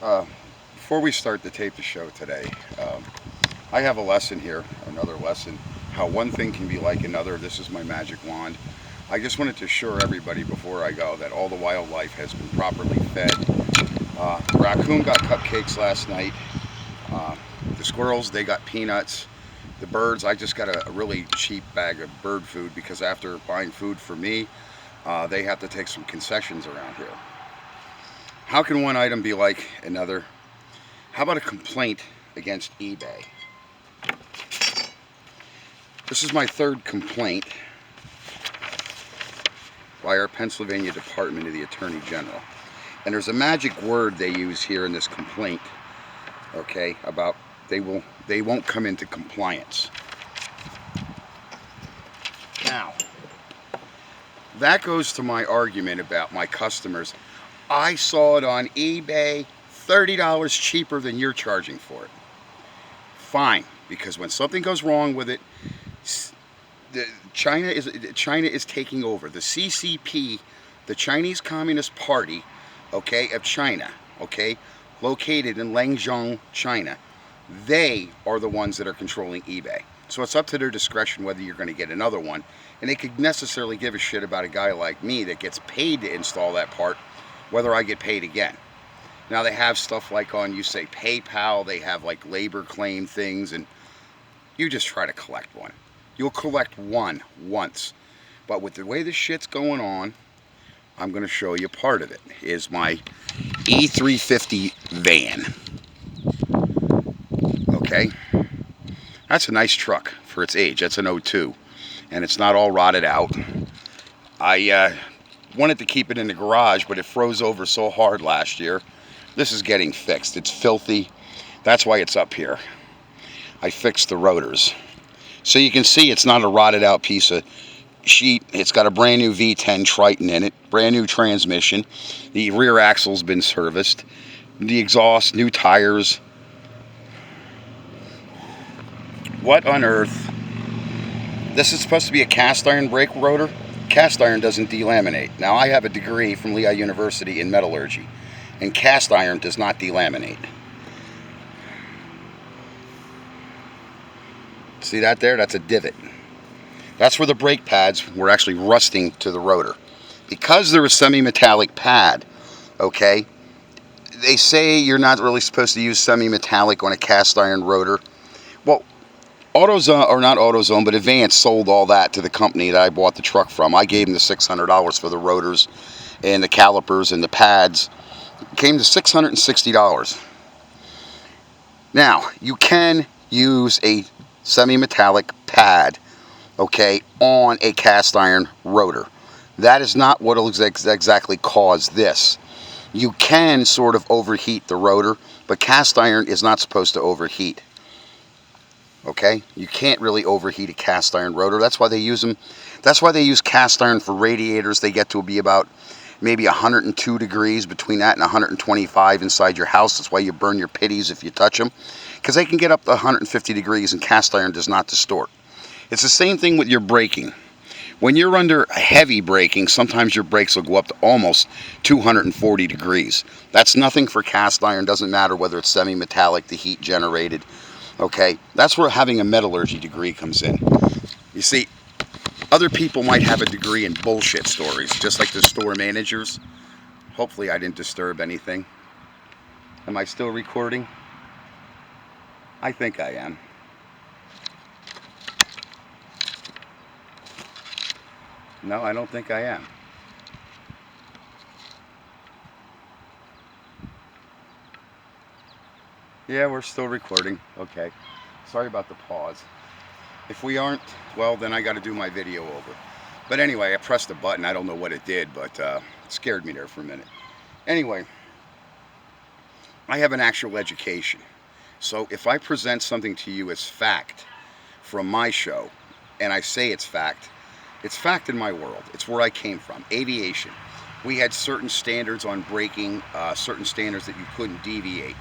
Uh, Before we start to tape the show today, I have a lesson here, another lesson, how one thing can be like another. This is my magic wand. I just wanted to assure everybody before I go that all the wildlife has been properly fed. The raccoon got cupcakes last night. Uh, the squirrels, they got peanuts. The birds, I just got a really cheap bag of bird food because after buying food for me, they have to take some concessions around here. How can one item be like another? How about a complaint against eBay? This is my third complaint by our Pennsylvania Department of the Attorney General. And there's a magic word they use here in this complaint, okay, about they won't come into compliance. Now, that goes to my argument about my customers. I saw it on eBay $30 cheaper than you're charging for it. Fine, because when something goes wrong with it, China is taking over. The CCP, the Chinese Communist Party, okay, of China, okay, located in Langzhong, China. They are the ones that are controlling eBay. So it's up to their discretion whether you're going to get another one. And they could necessarily give a shit about a guy like me that gets paid to install that part, whether I get paid again. Now they have stuff like on, you say PayPal, they have like labor claim things, and you just try to collect one. You'll collect one once. But with the way this shit's going on, I'm going to show you part of it. Is my E350 van. Okay? That's a nice truck for its age. That's an '02. And it's not all rotted out. I wanted to keep it in the garage, but it froze over so hard last year. This is getting fixed. It's filthy. That's why it's up here. I fixed the rotors. So you can see it's not a rotted out piece of sheet. It's got a brand new V10 Triton in it, brand new transmission. The rear axle's been serviced. The exhaust, new tires. What on earth? This is supposed to be a cast iron brake rotor. Cast iron doesn't delaminate. Now I have a degree from Lehigh University in metallurgy, and cast iron does not delaminate. See that there? That's a divot. That's where the brake pads were actually rusting to the rotor. Because they're a semi-metallic pad, okay, they say you're not really supposed to use semi-metallic on a cast iron rotor. Well, AutoZone, or not AutoZone, but Advance sold all that to the company that I bought the truck from. I gave them the $600 for the rotors and the calipers and the pads. It came to $660. Now, you can use a semi-metallic pad, okay, on a cast iron rotor. That is not what will exactly cause this. You can sort of overheat the rotor, but cast iron is not supposed to overheat. Okay, you can't really overheat a cast iron rotor. That's why they use them. That's why they use cast iron for radiators. They get to be about maybe 102 degrees, between that and 125 inside your house. That's why you burn your pitties if you touch them, because they can get up to 150 degrees and cast iron does not distort. It's the same thing with your braking. When you're under heavy braking, sometimes your brakes will go up to almost 240 degrees. That's nothing for cast iron. Doesn't matter whether it's semi-metallic, the heat generated. Okay, that's where having a metallurgy degree comes in. You see, other people might have a degree in bullshit stories, just like the store managers. Hopefully I didn't disturb anything. Am I still recording? I think I am. No, I don't think I am. Yeah, we're still recording. Okay. Sorry about the pause. If we aren't, well, then I got to do my video over. But anyway, I pressed a button. I don't know what it did, but it scared me there for a minute. Anyway, I have an actual education. So if I present something to you as fact from my show, and I say it's fact in my world. It's where I came from. Aviation. We had certain standards on braking, certain standards that you couldn't deviate.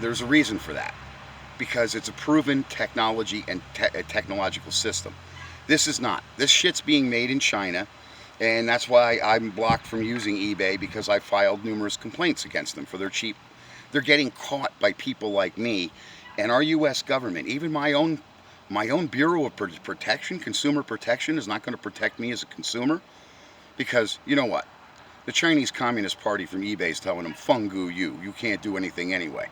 There's a reason for that, because it's a proven technology and technological system. This is not. This shit's being made in China, and that's why I'm blocked from using eBay, because I filed numerous complaints against them for their cheap They're getting caught by people like me and our U.S. government. Even my own Bureau of Protection, Consumer Protection, is not going to protect me as a consumer, because you know what? The Chinese Communist Party from eBay is telling them, "Fungu you. You can't do anything anyway."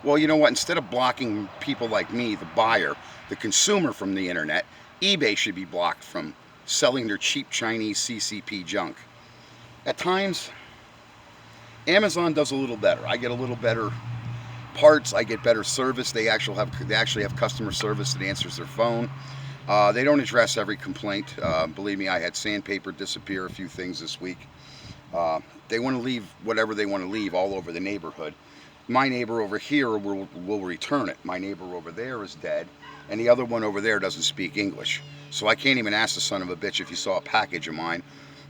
Well, you know what? Instead of blocking people like me, the buyer, the consumer, from the internet, eBay should be blocked from selling their cheap Chinese CCP junk. At times, Amazon does a little better. I get a little better parts. I get better service. They actually have customer service that answers their phone. They don't address every complaint. Believe me, I had sandpaper disappear a few things this week. They want to leave whatever they want to leave all over the neighborhood. My neighbor over here will return it. My neighbor over there is dead, and the other one over there doesn't speak English. So I can't even ask the son of a bitch if he saw a package of mine.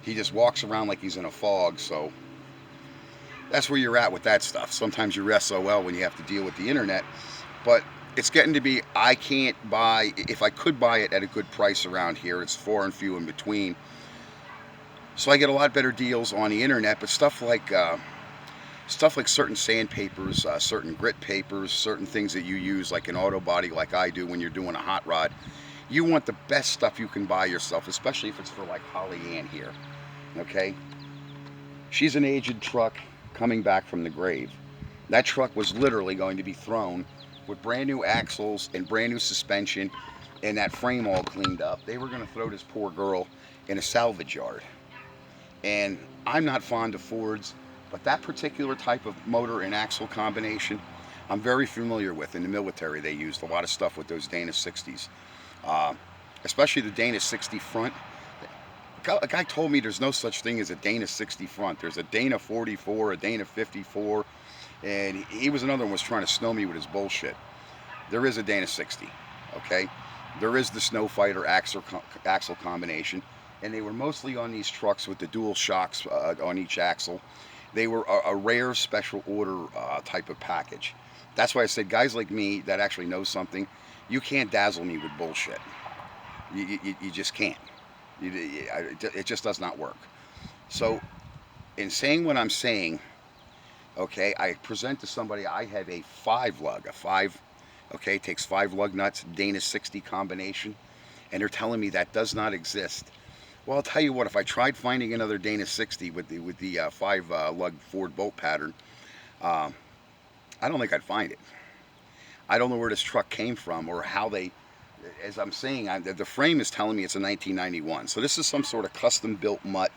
He just walks around like he's in a fog. So that's where you're at with that stuff. Sometimes you're SOL when you have to deal with the internet. But it's getting to be, I can't buy, if I could buy it at a good price around here, it's far and few in between. So I get a lot better deals on the internet, but stuff like certain sandpapers, certain grit papers, certain things that you use like an auto body like I do when you're doing a hot rod, you want the best stuff you can buy yourself, especially if it's for like Holly Ann here, okay? She's an aged truck coming back from the grave. That truck was literally going to be thrown with brand new axles and brand new suspension and that frame all cleaned up. They were going to throw this poor girl in a salvage yard. And I'm not fond of Fords, but that particular type of motor and axle combination, I'm very familiar with. In the military, they used a lot of stuff with those Dana 60s, especially the Dana 60 front. A guy told me there's no such thing as a Dana 60 front. There's a Dana 44, a Dana 54, and he was another one was trying to snow me with his bullshit. There is a Dana 60, okay? There is the Snow Fighter axle combination, and they were mostly on these trucks with the dual shocks on each axle. They were a rare special order type of package. That's why I said guys like me that actually know something, you can't dazzle me with bullshit. You just can't. It just does not work. So in saying what I'm saying, okay, I present to somebody, I have a 5-lug, okay, takes 5 lug nuts, Dana 60 combination, and they're telling me that does not exist. Well, I'll tell you what, if I tried finding another Dana 60 with the 5-lug Ford bolt pattern, I don't think I'd find it. I don't know where this truck came from or how they, as I'm saying, the frame is telling me it's a 1991. So this is some sort of custom built mutt.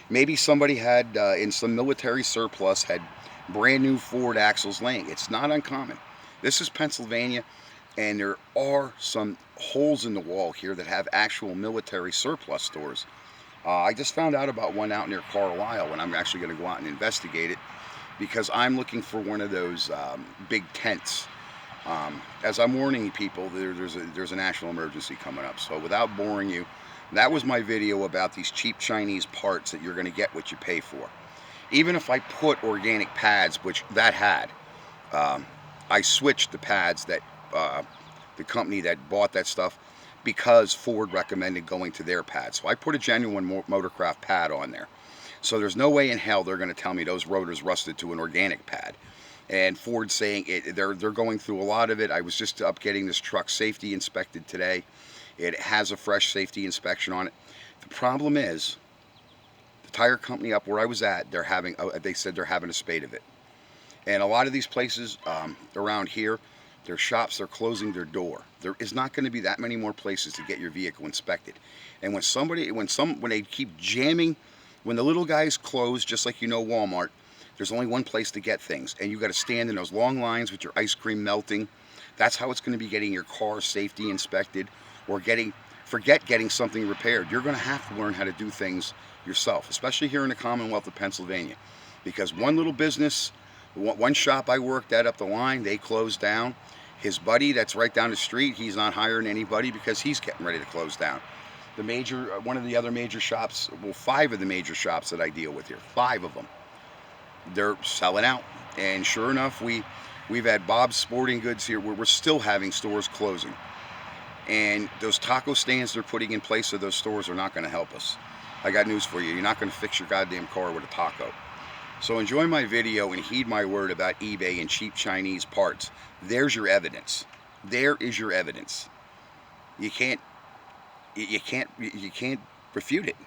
Maybe somebody had, in some military surplus, had brand new Ford axles laying. It's not uncommon. This is Pennsylvania, and there are some holes in the wall here that have actual military surplus stores. I just found out about one out near Carlisle, and I'm actually going to go out and investigate it because I'm looking for one of those big tents. As I'm warning people, there's a national emergency coming up. So without boring you, that was my video about these cheap Chinese parts that you're going to get what you pay for. Even if I put organic pads, which that had, I switched the pads that the company that bought that stuff because Ford recommended going to their pads. So I put a genuine Motorcraft pad on there. So there's no way in hell they're going to tell me those rotors rusted to an organic pad. And Ford's saying they're going through a lot of it. I was just up getting this truck safety inspected today. It has a fresh safety inspection on it. The problem is, the tire company up where I was at, they said they're having a spate of it. And a lot of these places around here, their shops, they're closing their door. There is not going to be that many more places to get your vehicle inspected. And when they keep jamming, when the little guys close, just like Walmart, there's only one place to get things, and you got to stand in those long lines with your ice cream melting. That's how it's going to be getting your car safety inspected, or forget getting something repaired. You're going to have to learn how to do things yourself, especially here in the Commonwealth of Pennsylvania, because one little business, one shop I worked at up the line, they closed down. His buddy that's right down the street, he's not hiring anybody because he's getting ready to close down. One of the other major shops, well, 5 of the major shops that I deal with here, 5 of them, they're selling out. And sure enough, we've had Bob's Sporting Goods here where we're still having stores closing. And those taco stands they're putting in place of those stores are not going to help us. I got news for you. You're not going to fix your goddamn car with a taco. So enjoy my video and heed my word about eBay and cheap Chinese parts. There's your evidence. There is your evidence. You can't you can't refute it.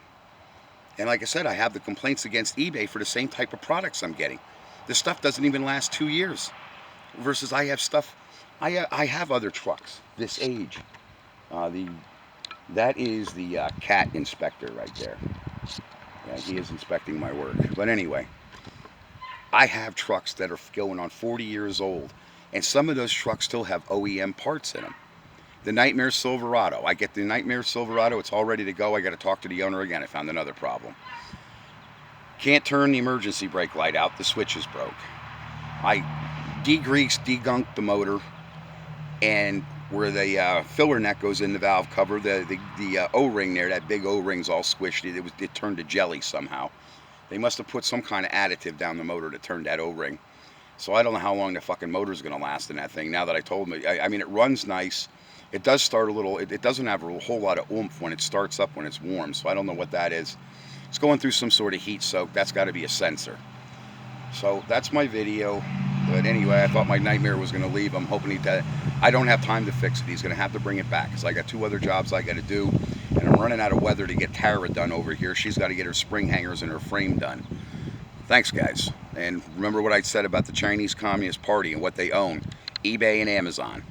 And like I said, I have the complaints against eBay for the same type of products I'm getting. This stuff doesn't even last 2 years. Versus I have stuff, I have other trucks this age. That is the cat inspector right there. Yeah, he is inspecting my work. But anyway, I have trucks that are going on 40 years old, and some of those trucks still have OEM parts in them. The Nightmare Silverado. I get the Nightmare Silverado. It's all ready to go. I got to talk to the owner again. I found another problem. Can't turn the emergency brake light out. The switch is broke. I degreased, degunked the motor, and where the filler neck goes in the valve cover, the O-ring there, that big O-ring's all squished. It turned to jelly somehow. They must have put some kind of additive down the motor to turn that O-ring. So I don't know how long the fucking motor's going to last in that thing. Now that I told them, I mean, it runs nice. It does start a little. It doesn't have a whole lot of oomph when it starts up when it's warm. So I don't know what that is. It's going through some sort of heat soak. That's got to be a sensor. So that's my video. But anyway, I thought my Nightmare was going to leave. I'm hoping I don't have time to fix it. He's going to have to bring it back because I got 2 other jobs I got to do. And I'm running out of weather to get Tara done over here. She's got to get her spring hangers and her frame done. Thanks, guys. And remember what I said about the Chinese Communist Party and what they own. eBay and Amazon.